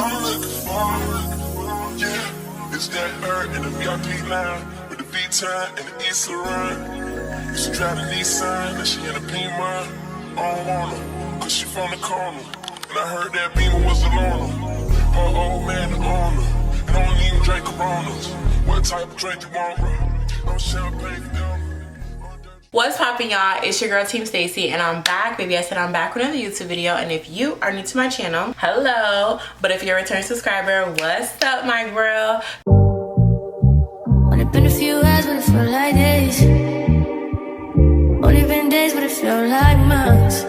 I'm looking for, yeah. It's that bird in the VIP line with the V-time and the East Laurent. She drive the Nissan and she in a Beamer. I don't want her, cause she from the corner. And I heard that Beamer was the loner. Her old man the owner. And I don't even drink Coronas. What type of drink you want, bro? No champagne for them. What's poppin', y'all? It's your girl Team Stacy and I'm back. Baby, I said I'm back with another YouTube video, and if you are new to my channel, hello. But if you're a return subscriber, what's up, my girl? Only been a few hours, but it felt like days. Only been days, but it felt like months.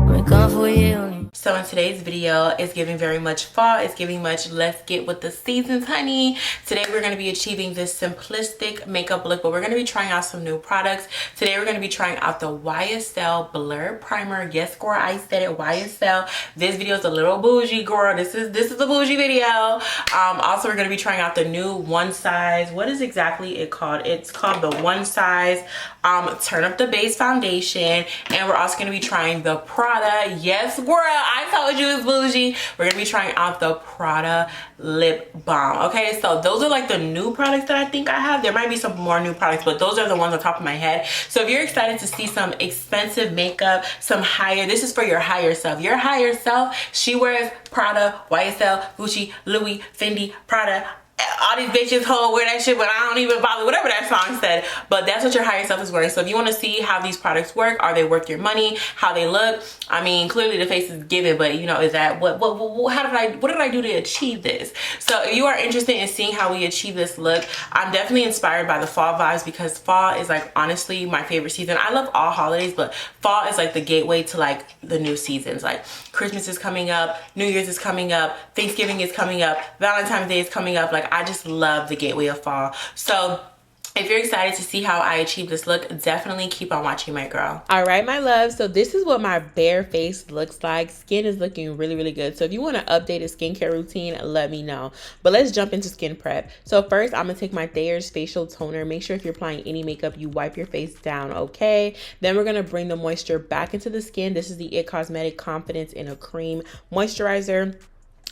We're gone for a year. So in today's video, it's giving very much fall. It's giving much let's get with the seasons, honey. Today we're going to be achieving this simplistic makeup look, but we're going to be trying out some new products. Today we're going to be trying out the YSL Blur Primer. Yes, girl, I said it, YSL. This video is a little bougie, girl. This is a bougie video. Also, we're going to be trying out the new one size. What is exactly it called? It's called the one size Turn Up the Base Foundation. And we're also going to be trying the Prada. Yes, girl, I told you it's bougie. We're gonna be trying out the Prada lip balm. Okay, so those are like the new products that I think I have. There might be some more new products, but those are the ones on top of my head. So if you're excited to see some expensive makeup, some higher, this is for your higher self. Your higher self, she wears Prada, YSL, Gucci, Louis, Fendi, Prada. All these bitches whole wear that shit, but I don't even bother, whatever that song said. But that's what your higher self is wearing. So if you want to see how these products work, are they worth your money, how they look, I mean, clearly the face is given, but you know, is that what did I do to achieve this? So if you are interested in seeing how we achieve this look, I'm definitely inspired by the fall vibes, because fall is like honestly my favorite season. I love all holidays, but fall is like the gateway to like the new seasons. Like Christmas is coming up, New Year's is coming up, Thanksgiving is coming up, Valentine's Day is coming up. Like I just love the gateway of fall. So if you're excited to see how I achieve this look, definitely keep on watching, my girl. All right, my love. So this is what my bare face looks like. Skin is looking really, really good. So if you want to update a skincare routine, let me know. But let's jump into skin prep. So first, I'm going to take my Thayer's facial toner. Make sure if you're applying any makeup, you wipe your face down, okay? Then we're going to bring the moisture back into the skin. This is the It Cosmetic Confidence in a Cream Moisturizer.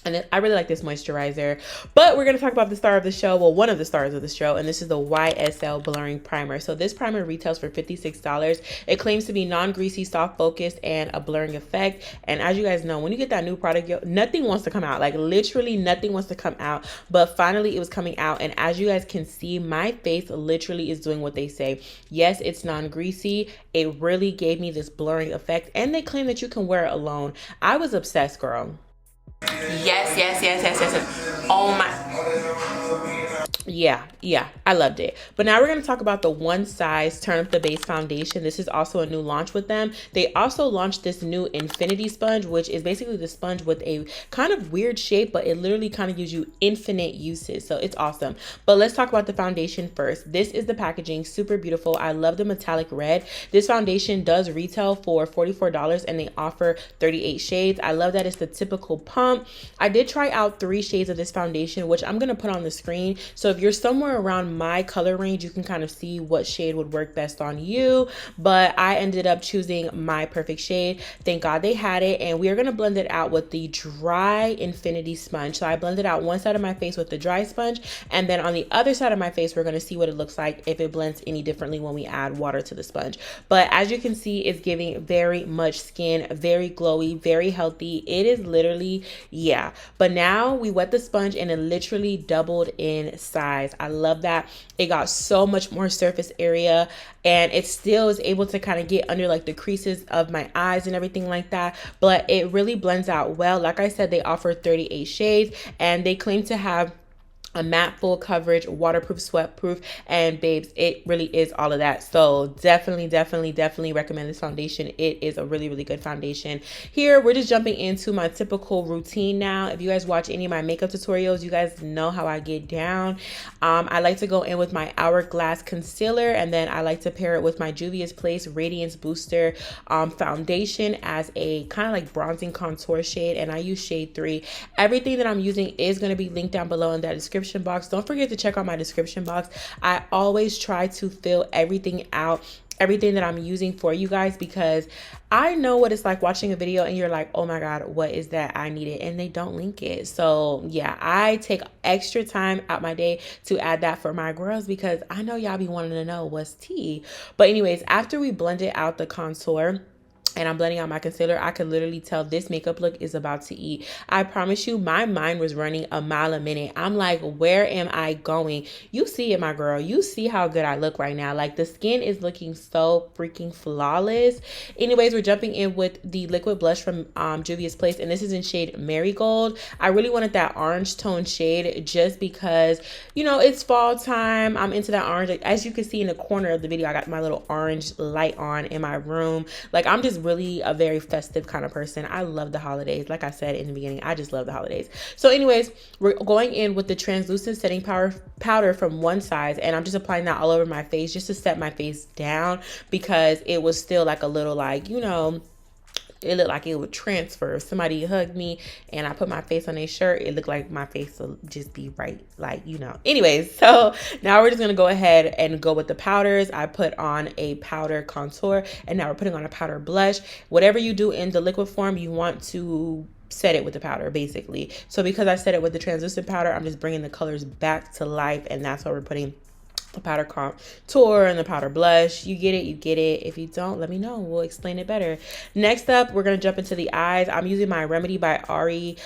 And then I really like this moisturizer, but we're going to talk about the star of the show. Well, one of the stars of the show, and this is the YSL Blurring Primer. So this primer retails for $56. It claims to be non-greasy, soft focused, and a blurring effect. And as you guys know, when you get that new product, nothing wants to come out. Like literally nothing wants to come out. But finally it was coming out. And as you guys can see, my face literally is doing what they say. Yes, it's non-greasy. It really gave me this blurring effect. And they claim that you can wear it alone. I was obsessed, girl. Yes. Oh my. Yeah, I loved it. But now we're going to talk about the one size Turn Up the Base Foundation. This is also a new launch with them. They also launched this new infinity sponge, which is basically the sponge with a kind of weird shape, but it literally kind of gives you infinite uses. So it's awesome. But let's talk about the foundation first. This is the packaging, super beautiful. I love the metallic red. This foundation does retail for $44 and they offer 38 shades. I love that it's the typical pump. I did try out 3 shades of this foundation, which I'm going to put on the screen. So if you're somewhere around my color range, you can kind of see what shade would work best on you. But I ended up choosing my perfect shade. Thank God they had it. And we are going to blend it out with the dry infinity sponge. So I blended out one side of my face with the dry sponge. And then on the other side of my face, we're going to see what it looks like if it blends any differently when we add water to the sponge. But as you can see, it's giving very much skin, very glowy, very healthy. It is literally, yeah. But now we wet the sponge and it literally doubled in size. I love that. It got so much more surface area and it still is able to kind of get under like the creases of my eyes and everything like that, but it really blends out well. Like I said, they offer 38 shades and they claim to have a matte full coverage, waterproof, sweat proof, and babes, it really is all of that. So definitely recommend this foundation. It is a really good foundation. Here we're just jumping into my typical routine now. If you guys watch any of my makeup tutorials, you guys know how I get down. I like to go in with my Hourglass concealer, and then I like to pair it with my Juvias Place Radiance Booster foundation as a kind of like bronzing contour shade, and I use shade 3. Everything that I'm using is going to be linked down below in that description box. Don't forget to check out my description box. I always try to fill everything out everything that I'm using for you guys, because I know what it's like watching a video and you're like, oh my god, what is that? I need it, and they don't link it. So yeah, I take extra time out my day to add that for my girls, because I know y'all be wanting to know what's tea. But anyways, after we blended out the contour and I'm blending out my concealer, I could literally tell this makeup look is about to eat. I promise you, my mind was running a mile a minute. I'm like, where am I going? You see it, my girl. You see how good I look right now. Like, the skin is looking so freaking flawless. Anyways, we're jumping in with the liquid blush from Juvia's Place, and this is in shade Marigold. I really wanted that orange tone shade just because, you know, it's fall time. I'm into that orange. As you can see in the corner of the video, I got my little orange light on in my room. Like, I'm just really a very festive kind of person. I love the holidays. Like I said in the beginning, I just love the holidays. So anyways, we're going in with the translucent setting powder from One Size, and I'm just applying that all over my face just to set my face down, because it was still like a little, like, you know, it looked like it would transfer. If somebody hugged me and I put my face on their shirt, it looked like my face will just be right, like, you know. Anyways, so now we're just gonna go ahead and go with the powders. I put on a powder contour, and now we're putting on a powder blush. Whatever you do in the liquid form, you want to set it with the powder, basically. So because I set it with the translucent powder, I'm just bringing the colors back to life, and that's why we're putting the powder contour and the powder blush. You get it, you get it. If you don't, let me know, we'll explain it better. Next up, we're gonna jump into the eyes. I'm using my Remedy by Ari.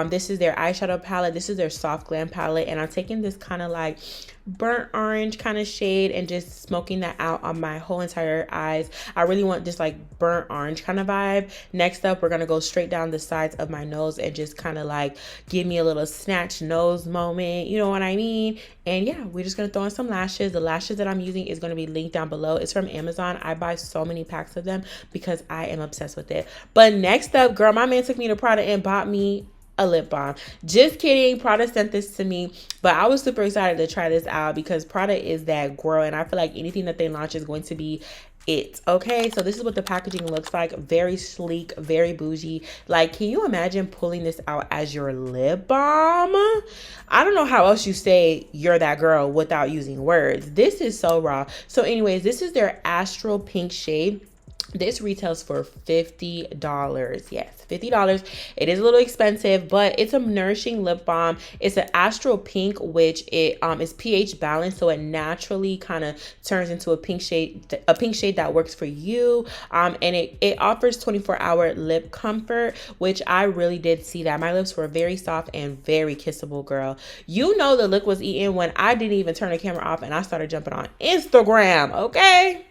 This is their eyeshadow palette. This is their soft glam palette, and I'm taking this kind of like burnt orange kind of shade and just smoking that out on my whole entire eyes. I really want this like burnt orange kind of vibe. Next up, we're gonna go straight down the sides of my nose and just kind of like give me a little snatch nose moment, you know what I mean? And yeah, we're just gonna throw in some lashes. The lashes that I'm using is gonna be linked down below. It's from Amazon. I buy so many packs of them because I am obsessed with it. But next up, girl, my man took me to Prada and bought me a lip balm. Just kidding. Prada sent this to me, but I was super excited to try this out because Prada is that girl, and I feel like anything that they launch is going to be it. Okay, so this is what the packaging looks like. Very sleek, very bougie. Like, can you imagine pulling this out as your lip balm? I don't know how else you say you're that girl without using words. This is so raw. So anyways, this is their Astral Pink shade. This retails for $50. Yes, $50. It is a little expensive, but it's a nourishing lip balm. It's an Astral Pink, which it is pH balanced, so it naturally kind of turns into a pink shade that works for you. And it offers 24-hour lip comfort, which I really did see that. My lips were very soft and very kissable, girl. You know the look was eaten when I didn't even turn the camera off and I started jumping on Instagram, okay?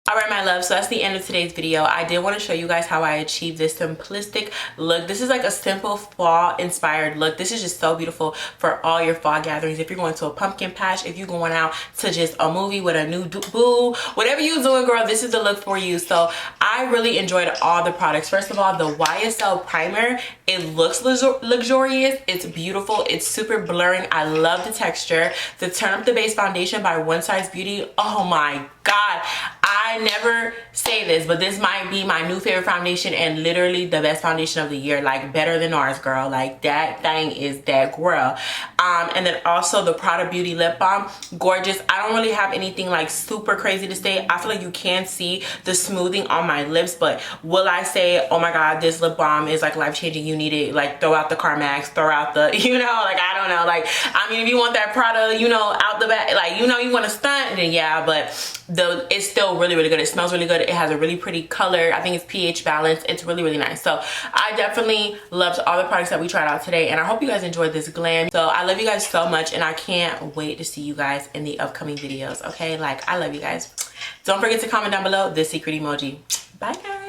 All right, my love, so that's the end of today's video. I did want to show you guys how I achieved this simplistic look. This is like a simple fall inspired look. This is just so beautiful for all your fall gatherings. If you're going to a pumpkin patch, if you're going out to just a movie with a new boo, whatever you're doing, girl, this is the look for you. So I really enjoyed all the products. First of all, the YSL primer, it looks luxurious. It's beautiful. It's super blurring. I love the texture. The Turn Up the Base foundation by One Size Beauty. Oh my God. I never say this, but this might be my new favorite foundation and literally the best foundation of the year. Like, better than ours, girl. Like, that thing is that girl. And then also the Prada Beauty lip balm, gorgeous. I don't really have anything like super crazy to say. I feel like you can see the smoothing on my lips, but will I say, oh my God, this lip balm is like life-changing, you need it, like throw out the CarMax, throw out the, you know, like, I don't know. Like, I mean, if you want that Prada, you know, out the back, like, you know, you want to stunt, then yeah, but it's still really, really good. It smells really good. It has a really pretty color. I think it's pH balanced. It's really, really nice. So I definitely loved all the products that we tried out today, and I hope you guys enjoyed this glam. So I love you guys so much, and I can't wait to see you guys in the upcoming videos. Okay, like, I love you guys. Don't forget to comment down below the secret emoji. Bye guys.